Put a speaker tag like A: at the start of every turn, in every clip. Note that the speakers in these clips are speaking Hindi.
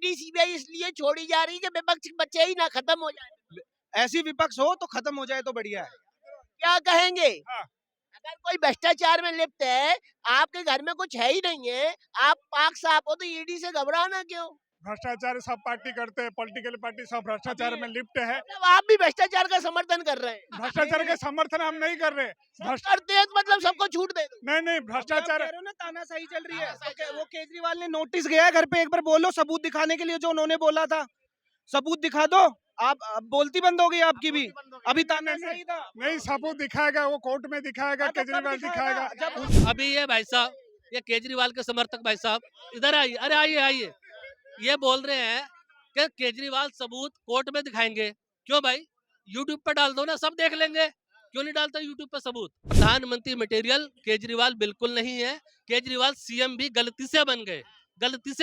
A: ईडी सीबीआई इसलिए छोड़ी जा रही है कि विपक्ष के बच्चे ही ना खत्म हो जाए।
B: ऐसी विपक्ष हो तो खत्म हो जाए तो बढ़िया है।
A: क्या कहेंगे?
B: हाँ।
A: अगर कोई भ्रष्टाचार में लिप्त है, आपके घर में कुछ है ही नहीं है, आप पाक साफ हो, तो ईडी से घबराना क्यों?
C: भ्रष्टाचार सब पार्टी करते हैं, पॉलिटिकल पार्टी सब भ्रष्टाचार में लिप्त है।
A: मतलब आप भी भ्रष्टाचार का समर्थन कर रहे हैं।
C: भ्रष्टाचार के समर्थन हम नहीं कर रहे।
A: करते हैं तो मतलब सबको छूट दे दो।
C: नहीं भ्रष्टाचार
B: ना तानाशाही चल रही है। तो वो केजरीवाल ने नोटिस गया है घर पे, एक बार बोलो सबूत दिखाने के लिए जो उन्होंने बोला था, सबूत दिखा दो। आप अब बोलती बंद हो गई आपकी भी। अभी तानाशाही था।
C: नहीं, सबूत दिखाएगा, वो कोर्ट में दिखाएगा, केजरीवाल दिखाएगा।
D: अभी ये भाई साहब, ये केजरीवाल के समर्थक भाई साहब इधर आइए, अरे आइए आइए, ये बोल रहे हैं कि केजरीवाल सबूत कोर्ट में दिखाएंगे। क्यों भाई, यूट्यूब पर डाल दो ना, सब देख लेंगे। क्यों नहीं डालता यूट्यूब पर सबूत? प्रधानमंत्री मटेरियल केजरीवाल बिल्कुल नहीं है। केजरीवाल सीएम भी गलती से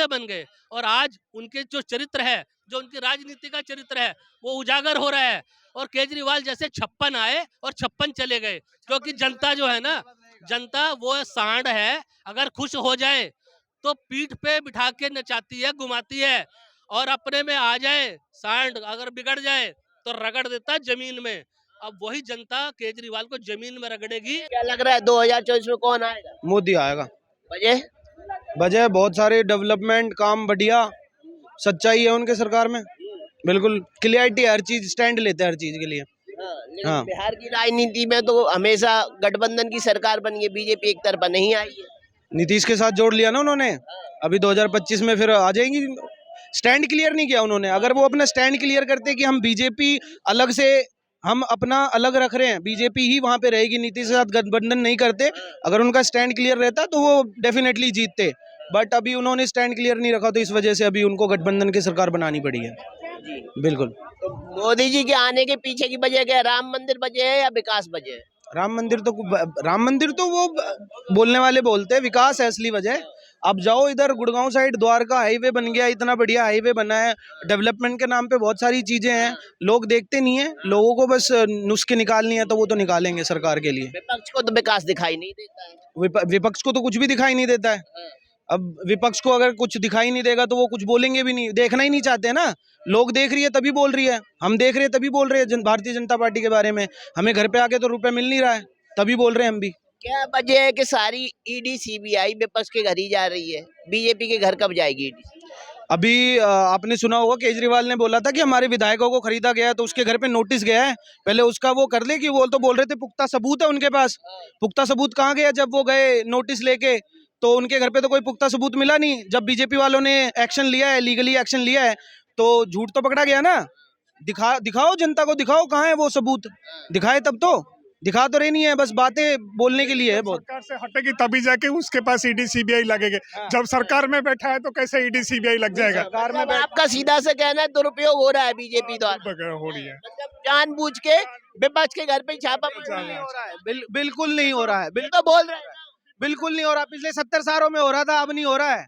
D: बन गए और आज उनके जो चरित्र है, जो उनकी राजनीति का चरित्र है, वो उजागर हो रहा है। और केजरीवाल जैसे 56 आए और 56 चले गए, क्योंकि जनता जो है ना, जनता वो सांड है। अगर खुश हो जाए तो पीठ पे बिठा के नचाती है, घुमाती है, और अपने में आ जाए सांड अगर बिगड़ जाए तो रगड़ देता है जमीन में। अब वही जनता केजरीवाल को जमीन में रगड़ेगी।
A: क्या लग रहा है 2024 में कौन आएगा?
B: मोदी आएगा।
A: वजह?
B: वजह बहुत सारे डेवलपमेंट काम बढ़िया, सच्चाई है उनके सरकार में, बिल्कुल क्लियरिटी, हर चीज स्टैंड लेते हैं हर चीज के लिए।
A: लेकिन
B: हाँ।
A: बिहार की राजनीति में तो हमेशा गठबंधन की सरकार बनी है, बीजेपी एक तरफा नहीं आई है।
B: नीतीश के साथ जोड़ लिया ना उन्होंने, अभी 2025 में फिर आ जाएंगी। स्टैंड क्लियर नहीं किया उन्होंने। अगर वो अपना स्टैंड क्लियर करते कि हम बीजेपी अलग से, हम अपना अलग रख रहे हैं, बीजेपी ही वहां पे रहेगी, नीतीश के साथ गठबंधन नहीं करते, अगर उनका स्टैंड क्लियर रहता तो वो डेफिनेटली जीतते। बट अभी उन्होंने स्टैंड क्लियर नहीं रखा, तो इस वजह से अभी उनको गठबंधन की सरकार बनानी पड़ी है। बिल्कुल।
A: तो मोदी जी के आने के पीछे की वजह क्या है? राम मंदिर वजह है या विकास वजह है?
B: राम मंदिर तो वो बोलने वाले बोलते हैं, विकास है असली वजह। अब जाओ इधर गुड़गांव साइड, द्वारका हाईवे बन गया, इतना बढ़िया हाईवे बना है, डेवलपमेंट के नाम पे बहुत सारी चीजें हैं, लोग देखते नहीं है। लोगों को बस नुस्खे निकालनी है तो वो तो निकालेंगे सरकार के लिए।
A: विपक्ष को तो विकास दिखाई नहीं देता है।
B: विपक्ष को तो कुछ भी दिखाई नहीं देता है। अब विपक्ष को अगर कुछ दिखाई नहीं देगा तो वो कुछ बोलेंगे भी नहीं, देखना ही नहीं चाहते ना। लोग देख रही है तभी बोल रही है, हम देख रहे हैं तभी बोल रहे हैं भारतीय जनता पार्टी के बारे में। हमें घर पे आके तो रुपए मिल नहीं रहा है, तभी बोल रहे हैं हम भी।
A: क्या वजह है कि सारी ईडी सीबीआई विपक्ष के घर ही जा रही है? बीजेपी के घर कब जाएगी ईडी?
B: अभी आपने सुना होगा केजरीवाल ने बोला था कि हमारे विधायकों को खरीदा गया है, तो उसके घर पे नोटिस गया है। पहले उसका वो कर ले, कि वो तो बोल रहे थे पुख्ता सबूत है उनके पास। पुख्ता सबूत कहाँ गया? जब वो गए नोटिस लेके तो उनके घर पे तो कोई पुख्ता सबूत मिला नहीं। जब बीजेपी वालों ने एक्शन लिया है, लीगली एक्शन लिया है, तो झूठ तो पकड़ा गया ना। दिखाओ जनता को, दिखाओ कहाँ है वो सबूत, दिखाए तब तो। दिखा तो रही नहीं है, बस बातें बोलने के लिए है। बहुत
C: सरकार से हटेगी तभी जाके उसके पास ईडी सीबीआई लगेंगे। जब सरकार में बैठा है तो कैसे ईडी सीबीआई लग जाएगा?
B: सरकार में
A: आपका सीधा से कहना है दुरुपयोग हो रहा है बीजेपी द्वारा,
C: हो रही है,
A: मतलब जानबूझ के विपक्ष के घर पे छापा
B: नहीं हो रहा है। बिल्कुल नहीं हो रहा है।
A: तो बोल रहे हैं
B: बिल्कुल नहीं हो रहा। पिछले 70 सालों में हो रहा था, अब नहीं हो रहा है।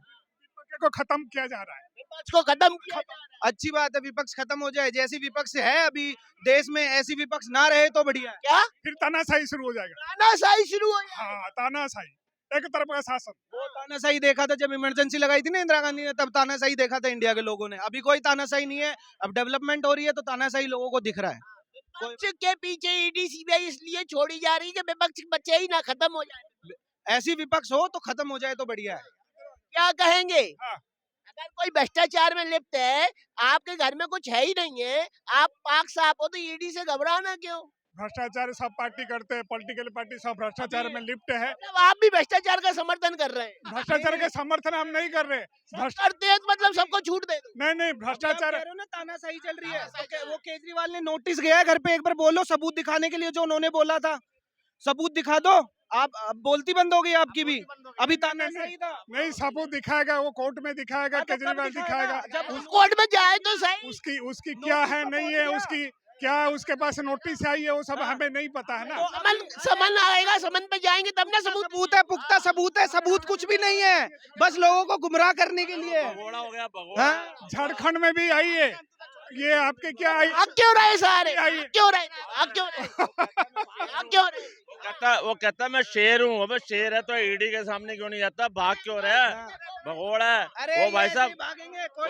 C: को खत्म किया जा रहा है।
A: विपक्ष को खत्म किया जा रहा है।
B: अच्छी बात है, विपक्ष खत्म हो जाए। जैसी विपक्ष है अभी देश में, ऐसी विपक्ष ना रहे तो बढ़िया है।
A: क्या
C: फिर तानाशाही शुरू हो जाएगा।
A: तानाशाही शुरू हो जाएगी?
C: हाँ, तानाशाही, एक तरफ का शासन।
B: वो तानाशाही देखा था जब इमरजेंसी लगाई थी ना इंदिरा गांधी ने, तब तानाशाही देखा था इंडिया के लोगों ने। अभी कोई तानाशाही नहीं है, अब डेवलपमेंट हो रही है तो तानाशाही लोगों को दिख रहा है।
A: विपक्ष के पीछे ईडी सीबीआई इसलिए छोड़ी जा रही है कि विपक्ष के बच्चे ही ना खत्म हो जाए।
B: ऐसी विपक्ष हो तो खत्म हो जाए तो बढ़िया है।
A: क्या कहेंगे?
C: हाँ।
A: अगर कोई भ्रष्टाचार में लिप्त है, आपके घर में कुछ है ही नहीं है, आप पाक साफ हो, तो ईडी से घबराना क्यों?
C: भ्रष्टाचार सब पार्टी करते हैं, पॉलिटिकल पार्टी सब भ्रष्टाचार में लिप्त है।
A: मतलब आप भी भ्रष्टाचार का समर्थन कर रहे हैं?
C: भ्रष्टाचार के समर्थन हम नहीं कर रहे।
A: करते हैं तो मतलब सबको छूट दे दो।
C: नहीं भ्रष्टाचार
B: ना तानाशाही चल रही है। तो वो केजरीवाल ने नोटिस गया है घर पे, एक बार बोलो सबूत दिखाने के लिए जो उन्होंने बोला था, सबूत दिखा दो। आप अब बोलती बंद हो गई आपकी भी। अभी तानाशाही था।
C: नहीं, सबूत दिखाएगा, वो कोर्ट में दिखाएगा, केजरीवाल दिखाएगा।
A: जब कोर्ट में जाए तो सही।
C: उसकी क्या है, नहीं है, उसकी क्या उसके पास नोटिस आई है, वो सब हमें नहीं पता है ना।
A: समन आएगा, समन पे जाएंगे तब ना
B: सबूत है, पुख्ता सबूत है। सबूत कुछ भी नहीं है, बस लोगों को गुमराह करने के लिए।
C: झारखंड में भी आई है ये, आपके क्या आई?
A: अब क्यों रहे सारे? क्यों रहे? अब क्यों रहे?
E: वो कहता मैं शेर हूँ। अब शेर है तो ईडी के सामने क्यों नहीं जाता? भाग क्यों रहा है? भगोड़ा है वो भाई साहब।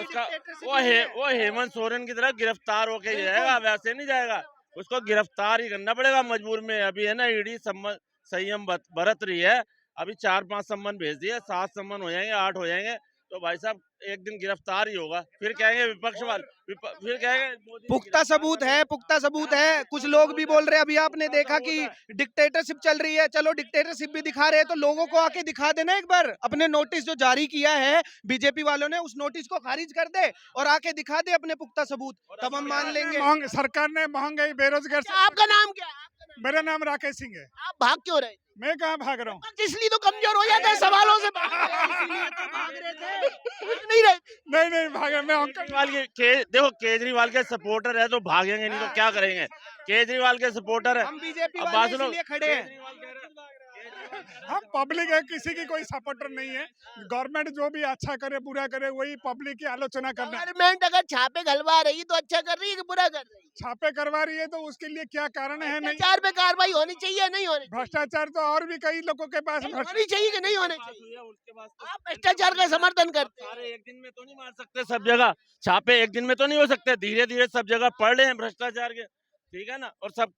E: उसका वो हेमंत सोरेन की तरह गिरफ्तार होके जाएगा, वैसे नहीं जाएगा, उसको गिरफ्तार ही करना पड़ेगा मजबूर में। अभी है ना ईडी संयम बरत रही है, अभी 4-5 सम्मन भेज दिए, 7 सम्मन हो जाएंगे, 8 हो जाएंगे, तो भाई साहब एक दिन गिरफ्तार ही होगा। फिर कहेंगे विपक्ष वाले, फिर कहेंगे मोदी ने
B: पुख्ता सबूत है, पुख्ता सबूत है। कुछ लोग भी बोल रहे हैं, अभी आपने देखा कि डिक्टेटरशिप चल रही है, चलो डिक्टेटरशिप भी दिखा रहे हैं, तो लोगों को आके दिखा देना एक बार अपने नोटिस जो जारी किया है बीजेपी वालों ने, उस नोटिस को खारिज कर दे और आके दिखा दे अपने पुख्ता सबूत, तब हम मान लेंगे।
C: सरकार ने महंगाई बेरोजगार से।
A: आपका नाम क्या है?
C: मेरा नाम राकेश सिंह है।
A: आप भाग क्यों रहे?
C: मैं कहाँ भाग रहा हूँ?
A: इसलिए तो कमजोर हो जाते हैं सवालों से, इसीलिए तो भाग रहे थे, नहीं रहे।
C: नहीं भागा, मैं
E: केजरीवाल देखो केजरीवाल के सपोर्टर है तो भागेंगे, नहीं तो क्या करेंगे। केजरीवाल के सपोर्टर है,
B: हम बीजेपी
E: अब
B: वाले
E: बात सुनो,
B: इसलिए खड़े हैं।
C: हम पब्लिक है, किसी की कोई सपोर्टर नहीं है। गवर्नमेंट जो भी अच्छा करे बुरा करे वही पब्लिक की आलोचना करना है।
A: गवर्नमेंट अगर छापे घलवा रही है तो अच्छा कर रही है कि बुरा कर रही है?
C: छापे करवा रही है तो उसके लिए क्या कारण है? नहीं,
A: भ्रष्टाचार पे कार्रवाई होनी चाहिए, नहीं होनी चाहिए?
C: भ्रष्टाचार तो और भी कई लोगों के पास
A: होनी चाहिए कि नहीं होनी चाहिए?
E: उसके बाद
A: आप भ्रष्टाचार का समर्थन करते हैं?
E: सारे एक दिन में तो नहीं मार सकते सब जगह, छापे एक दिन में तो नहीं हो सकते, धीरे धीरे सब जगह पड़ रहे हैं भ्रष्टाचार के, ठीक है ना। और सब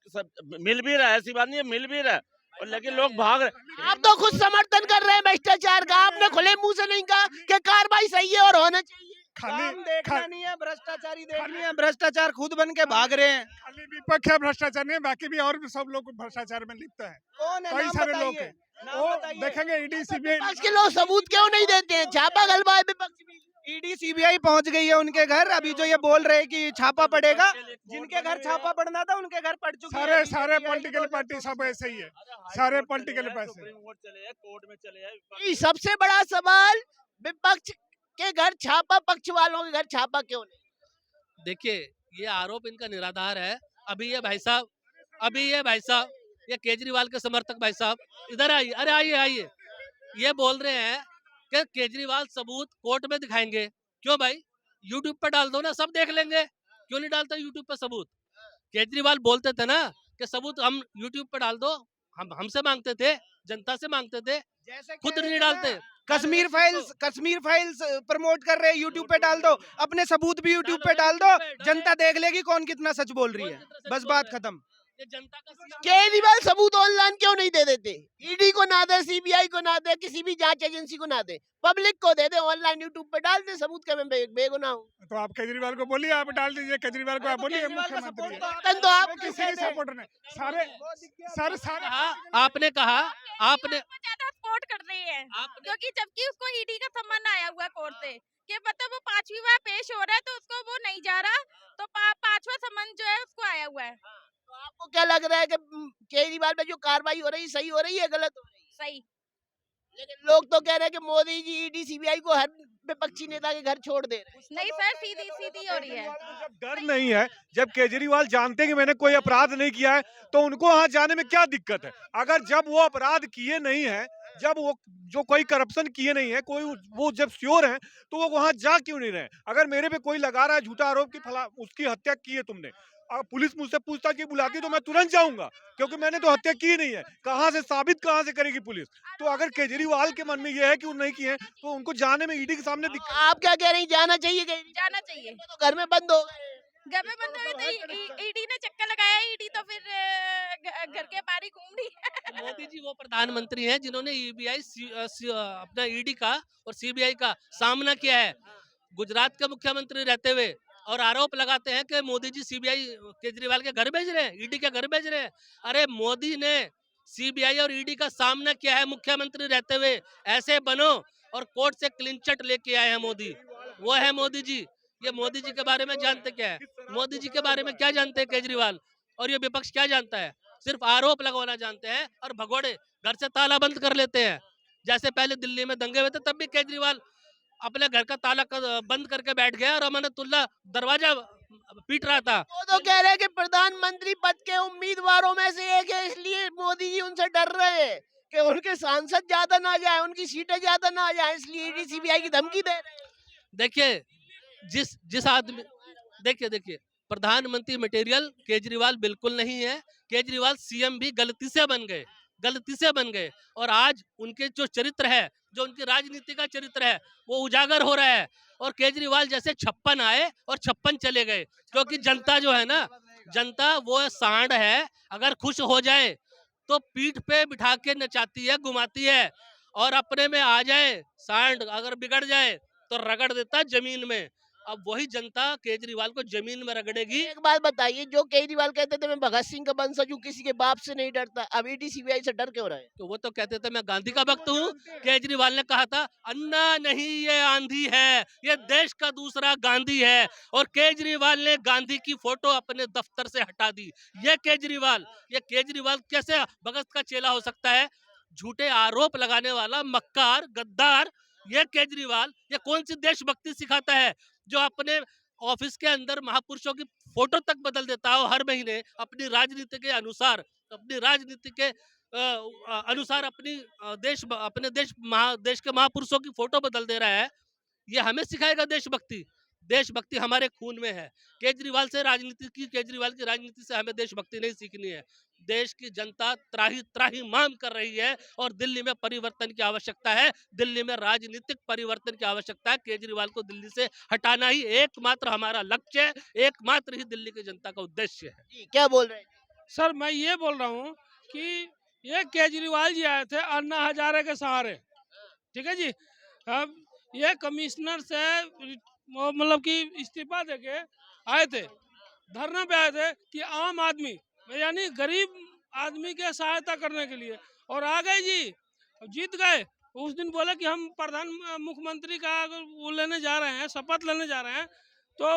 E: मिल भी रहा है, ऐसी बात नहीं है, मिल भी रहा है, और लेकिन लोग भाग रहे।
A: आप तो खुद समर्थन कर रहे हैं भ्रष्टाचार का, आपने खुले मुंह से नहीं कहा कि कार्रवाई सही है और होना चाहिए।
B: काम देखना नहीं है, भ्रष्टाचारी देखनी है, भ्रष्टाचार खुद बन के भाग रहे हैं।
C: खाली विपक्ष है भ्रष्टाचार नहीं, बाकी भी और भी सब लोग भ्रष्टाचार में लिप्त है।
B: कौन है?
C: कई
B: नाम
C: सारे लोग
B: बताइए,
C: हैं,
B: नाम
C: वो
B: बताइए।
C: देखेंगे ईडी सीबीआई।
A: विपक्ष के लोग सबूत क्यों नहीं देते हैं? छापा घलवाए विपक्ष भी।
B: ईडी सीबीआई पहुंच गई है उनके घर, अभी जो ये बोल रहे हैं कि छापा पड़ेगा, जिनके घर छापा पड़ना था उनके घर पड़ चुके हैं।
C: सारे पॉलिटिकल पार्टी सब ऐसे ही है, सारे पॉलिटिकल पार्टी।
E: सुप्रीम कोर्ट चले हैं, कोर्ट में चले हैं।
A: ये सबसे बड़ा सवाल, विपक्ष के घर छापा, पक्ष वालों के घर छापा क्यों नहीं?
D: देखिए ये आरोप इनका निराधार है। अभी ये भाई साहब ये केजरीवाल के समर्थक भाई साहब इधर आइए, अरे आइए, ये बोल रहे हैं कि केजरीवाल सबूत कोर्ट में दिखाएंगे। क्यों भाई, यूट्यूब पर डाल दो ना, सब देख लेंगे। क्यों नहीं डालते यूट्यूब पर सबूत? केजरीवाल बोलते थे ना कि सबूत हम यूट्यूब पर डाल दो, हमसे मांगते थे, जनता से मांगते थे,
B: जैसे
D: खुद
B: कह रहे
D: नहीं
B: थे ना,
D: डालते।
B: कश्मीर फाइल्स प्रमोट कर रहे हैं, यूट्यूब पे डाल दो, अपने सबूत भी यूट्यूब पे डाल दो, जनता देख लेगी कौन कितना सच बोल रही है, बस बात खत्म।
D: ये जनता का
A: केजरीवाल सबूत ऑनलाइन क्यों नहीं दे देते? ईडी को ना दे, सीबीआई को ना दे, किसी भी जांच एजेंसी को ना दे, पब्लिक को दे दे, ऑनलाइन यूट्यूब पे डाल दे सबूत के, मैं बेगुनाह हूँ।
C: तो आप केजरीवाल को बोलिए, आप डाल दीजिए केजरीवाल को, आप बोलिए मुख्यमंत्री है।
A: तो आप
C: किसी के सपोर्टर नहीं, सारे
D: आपने कहा आपने
F: ज्यादा सपोर्ट कर रही है, क्योंकि जबकि उसको ईडी का सम्मन आया हुआ है कोर्ट से कि मतलब वो 5वीं बार पेश हो रहा है, तो उसको वो नहीं जा रहा, तो 5वां सम्मन जो है उसको आया हुआ है।
A: तो आपको क्या लग रहा है कि केजरीवाल पे जो कार्रवाई हो रही है सही हो रही है, गलत हो रही है?
F: सही।
A: लेकिन लोग तो कह रहे हैं कि मोदी जी ईडी सीबीआई को हर विपक्षी नेता के घर छोड़ दे रहे हैं।
F: नहीं सर, सीधी हो रही है।
G: जब डर नहीं है, जब केजरीवाल जानते हैं कि मैंने कोई अपराध नहीं किया है, तो उनको वहां जाने में क्या दिक्कत है? अगर जब वो अपराध किए नहीं है, जब वो जो कोई करप्शन किए नहीं है, कोई वो जब श्योर है, तो वो वहां जा क्यों नहीं रहे? अगर मेरे पे कोई लगा रहा है झूठा आरोप कि फला उसकी हत्या की है तुमने, पुलिस मुझसे पूछताछ की बुलाती तो मैं तुरंत जाऊंगा, क्योंकि मैंने तो हत्या की नहीं है। कहां से साबित कहां से करेगी पुलिस? तो अगर केजरीवाल के मन में यह है कि वो नहीं किए हैं, तो उनको जाने में ईडी के सामने दिक्कत।
A: आप क्या कह रही हैं, जाना चाहिए?
F: जाना चाहिए।
A: तो घर में बंद हो गए,
F: घर में बंद हुए तो ईडी ने चक्कर लगाया, ईडी तो फिर घर के बाहर ही घूम रही है।
D: मोदी जी वो प्रधानमंत्री हैं जिन्होंने अपना ईडी का और सीबीआई का सामना किया है, गुजरात के मुख्यमंत्री रहते हुए, और आरोप लगाते हैं कि मोदी जी सीबीआई केजरीवाल के घर भेज रहे हैं, ईडी के घर भेज रहे हैं। अरे मोदी ने सीबीआई और ईडी का सामना किया है मुख्यमंत्री रहते हुए, ऐसे बनो, और कोर्ट से क्लीन चिट लेके आए हैं मोदी, वो है मोदी जी। ये मोदी जी के बारे में जानते क्या है? मोदी जी के बारे में क्या जानते हैं केजरीवाल? और ये विपक्ष क्या जानता है? सिर्फ आरोप लगाना जानते हैं और भगोड़े घर से ताला बंद कर लेते हैं। जैसे पहले दिल्ली में दंगे हुए थे, तब भी केजरीवाल अपने घर का ताला बंद करके बैठ गया और अमानतुल्लाह दरवाजा पीट रहा था।
A: वो तो कह रहे हैं कि प्रधानमंत्री पद के उम्मीदवारों में से एक है, इसलिए मोदी जी उनसे डर रहे हैं कि उनके सांसद ज्यादा ना जाए, उनकी सीटें ज्यादा ना जाए, इसलिए ईडी सीबीआई की धमकी दे रहे हैं।
D: देखिए जिस आदमी, देखिए प्रधानमंत्री मटेरियल केजरीवाल बिल्कुल नहीं है। केजरीवाल सीएम भी गलती से बन गए, और आज उनके जो चरित्र है जो उनकी राजनीति का चरित्र है वो उजागर हो रहा है। और केजरीवाल जैसे 56 आए और 56 चले गए, क्योंकि जनता जो है ना, जनता वो सांड है, अगर खुश हो जाए तो पीठ पे बिठा के नचाती है, घुमाती है, और अपने में आ जाए सांड अगर बिगड़ जाए तो रगड़ देता है जमीन में। अब वही जनता केजरीवाल को जमीन में रगड़ेगी।
A: एक बात बताइए, जो केजरीवाल कहते थे मैं भगत सिंह का वंशज हूँ, किसी के बाप से नहीं डरता, अब ईडी सीबीआई से डर क्यों रहे हैं?
D: तो वो तो कहते थे मैं गांधी का भक्त हूँ। केजरीवाल ने कहा था अन्ना नहीं ये आंधी है, ये देश का दूसरा गांधी है, और केजरीवाल ने गांधी की फोटो अपने दफ्तर से हटा दी। ये केजरीवाल कैसे भगत का चेला हो सकता है? झूठे आरोप लगाने वाला मक्कार गद्दार ये केजरीवाल, ये कौन सी देशभक्ति सिखाता है जो अपने ऑफिस के अंदर महापुरुषों की फोटो तक बदल देता है हर महीने अपनी राजनीति के अनुसार, अपनी राजनीति के अनुसार अपने देश के महापुरुषों की फोटो बदल दे रहा है। ये हमें सिखाएगा देशभक्ति? देशभक्ति हमारे खून में है। केजरीवाल की राजनीति से हमें देशभक्ति नहीं सीखनी है। देश की जनता त्राही त्राही माम कर रही है और दिल्ली में परिवर्तन की आवश्यकता है। दिल्ली में राजनीतिक परिवर्तन की आवश्यकता है। केजरीवाल को दिल्ली से हटाना ही एकमात्र हमारा लक्ष्य है, एकमात्र ही दिल्ली की जनता का उद्देश्य है।
A: जी, क्या बोल रहे हैं?
H: सर मैं ये बोल रहा हूँ कि ये केजरीवाल जी आए थे अन्ना हजारे के सहारे, ठीक है जी। अब ये कमिश्नर से मतलब कि इस्तीफा देके आए थे, धरना पे आए थे कि आम आदमी यानी गरीब आदमी के सहायता करने के लिए, और आ गए जी, जीत गए। उस दिन बोले कि हम मुख्यमंत्री का अगर वो लेने जा रहे हैं, शपथ लेने जा रहे हैं, तो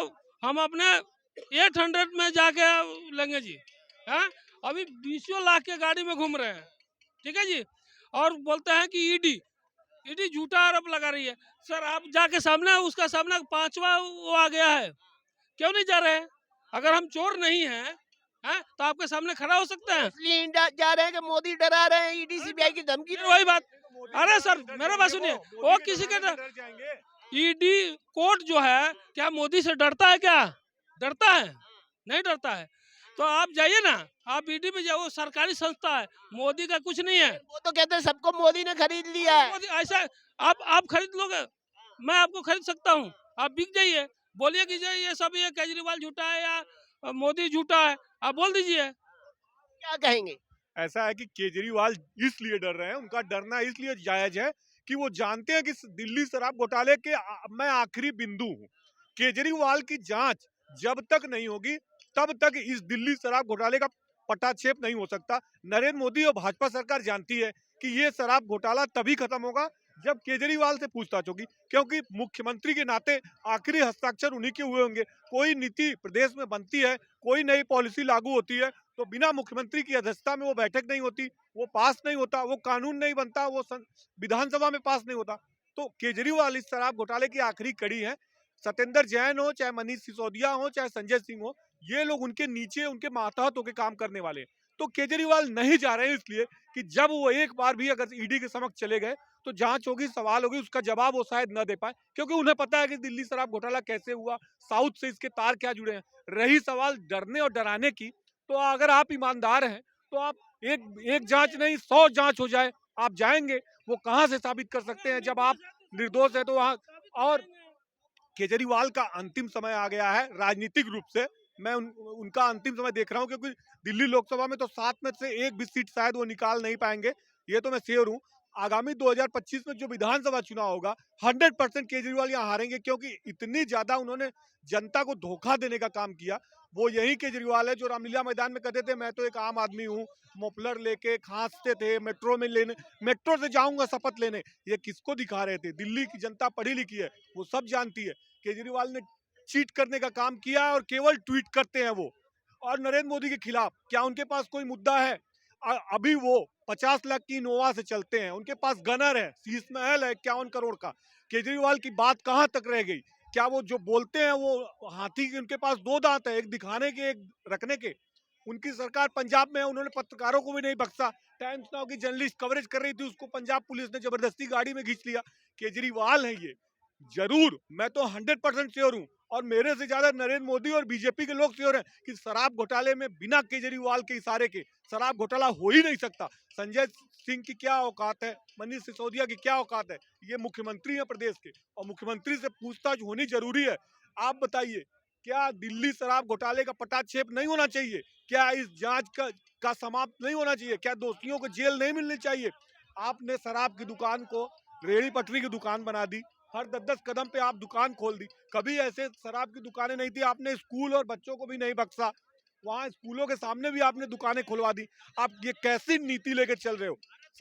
H: हम अपने 800 में जाके लेंगे जी। हाँ, अभी 20 लाख के गाड़ी में घूम रहे हैं, ठीक है जी। और बोलते हैं कि ईडी झूठा आरोप लगा रही है। सर आप जाके सामने उसका सामना 5वां वो आ गया है, क्यों नहीं जा रहे हैं? अगर हम चोर नहीं हैं तो आपके सामने खड़ा हो सकते हैं।
A: इसलिए जा रहे हैं कि मोदी डरा रहे हैं, ईडी सीबीआई की धमकी।
H: फिर वही बात, अरे सर मेरा बात सुनिए, वो किसी के ईडी कोर्ट जो है क्या मोदी से डरता है? क्या डरता है? नहीं डरता है। तो आप जाइए ना, आप ईडी में जाओ, सरकारी संस्था है, मोदी का कुछ नहीं है।
A: वो तो कहते हैं सबको मोदी ने खरीद लिया है।
H: ऐसा आप खरीद लोगे? मैं आपको खरीद सकता हूँ, आप बिक जाइए, बोलिए कि ये सब ये केजरीवाल झूठा है या मोदी झूठा है, आप बोल दीजिए।
A: क्या कहेंगे?
G: ऐसा है कि केजरीवाल इसलिए डर रहे हैं, उनका डरना इसलिए जायज है कि वो जानते हैं कि दिल्ली शराब घोटाले के मैं आखिरी बिंदु हूँ। केजरीवाल की जांच जब तक नहीं होगी तब तक इस दिल्ली शराब घोटाले का पटाक्षेप नहीं हो सकता। नरेंद्र मोदी और भाजपा सरकार जानती है कि ये शराब घोटाला तभी खत्म होगा जब केजरीवाल से पूछताछ होगी, क्योंकि मुख्यमंत्री के नाते आखिरी हस्ताक्षर उन्हीं के हुए होंगे। कोई नीति प्रदेश में बनती है, कोई नई पॉलिसी लागू होती है, तो बिना मुख्यमंत्री की अध्यक्षता में वो बैठक नहीं होती, वो पास नहीं होता, वो कानून नहीं बनता, वो विधानसभा में पास नहीं होता। तो केजरीवाल इस शराब घोटाले की आखिरी कड़ी है। सत्येंद्र जैन हो, चाहे मनीष सिसोदिया हो, चाहे संजय सिंह हो, ये लोग उनके नीचे, उनके मातहत होकर काम करने वाले हैं। तो केजरीवाल नहीं जा रहे हैं इसलिए कि जब वो एक बार भी अगर ईडी के समक्ष चले गए तो जांच होगी, सवाल होगी, उसका जवाब वो शायद न दे पाए, क्योंकि उन्हें पता है कि दिल्ली शराब घोटाला कैसे हुआ, साउथ से इसके तार क्या जुड़े हैं। रही सवाल डरने और डराने की, तो अगर आप ईमानदार हैं तो आप एक जांच नहीं 100 जांच हो जाए, आप जाएंगे। वो कहां से साबित कर सकते हैं जब आप निर्दोष है? तो वहां और केजरीवाल का अंतिम समय आ गया है राजनीतिक रूप से। मैं उनका अंतिम समय देख रहा हूं, क्योंकि दिल्ली लोकसभा में तो 7 में से एक भी सीट शायद वो निकाल नहीं पाएंगे, ये तो मैं श्योर हूं। आगामी 2025 में जो विधानसभा चुनाव होगा 100% केजरीवाल यहाँ हारेंगे, क्योंकि इतनी ज्यादा उन्होंने जनता को धोखा देने का काम किया। वो यही केजरीवाल है जो रामलीला मैदान में कहते थे मैं तो एक आम आदमी हूँ, मोपलर लेके खांसते थे, मेट्रो से जाऊंगा शपथ लेने। ये किसको दिखा रहे थे? दिल्ली की जनता पढ़ी लिखी है, वो सब जानती है। केजरीवाल ने चीट करने का काम किया और केवल ट्वीट करते हैं वो। और नरेंद्र मोदी के खिलाफ क्या उनके पास कोई मुद्दा है? अभी वो 50 लाख की इनोवा से चलते हैं, उनके पास गनर है, शीश महल है 51 करोड़ का। केजरीवाल की बात कहां तक रह गई? क्या वो जो बोलते हैं वो हाथी के उनके पास 2 दांत है, एक दिखाने के, एक रखने के। उनकी सरकार पंजाब में है, उन्होंने पत्रकारों को भी नहीं बख्शा। टाइम्स नाउ की जर्नलिस्ट कवरेज कर रही थी, उसको पंजाब पुलिस ने जबरदस्ती गाड़ी में खींच लिया। केजरीवाल है ये, जरूर मैं तो 100% श्योर हूँ और मेरे से ज्यादा नरेंद्र मोदी और बीजेपी के लोग श्योर हैं कि शराब घोटाले में बिना केजरीवाल के इशारे के शराब घोटाला हो ही नहीं सकता। संजय सिंह की क्या औकात है, मनीष सिसोदिया की क्या औकात है, ये मुख्यमंत्री है प्रदेश के और मुख्यमंत्री से पूछताछ होनी जरूरी है। आप बताइए, क्या दिल्ली शराब घोटाले का पटाक्षेप नहीं होना चाहिए? क्या इस जांच का समाप्त नहीं होना चाहिए? क्या दोषियों को जेल नहीं मिलनी चाहिए? आपने शराब की दुकान को रेहड़ी पटरी की दुकान बना दी, हर 10-10 कदम पे आप दुकान खोल दी। कभी ऐसे शराब की दुकानें नहीं थी, आपने स्कूल और बच्चों को भी नहीं बख्शा, वहाँ स्कूलों के सामने भी आपने दुकानें खुलवा दी। आप ये कैसी नीति लेके चल रहे हो?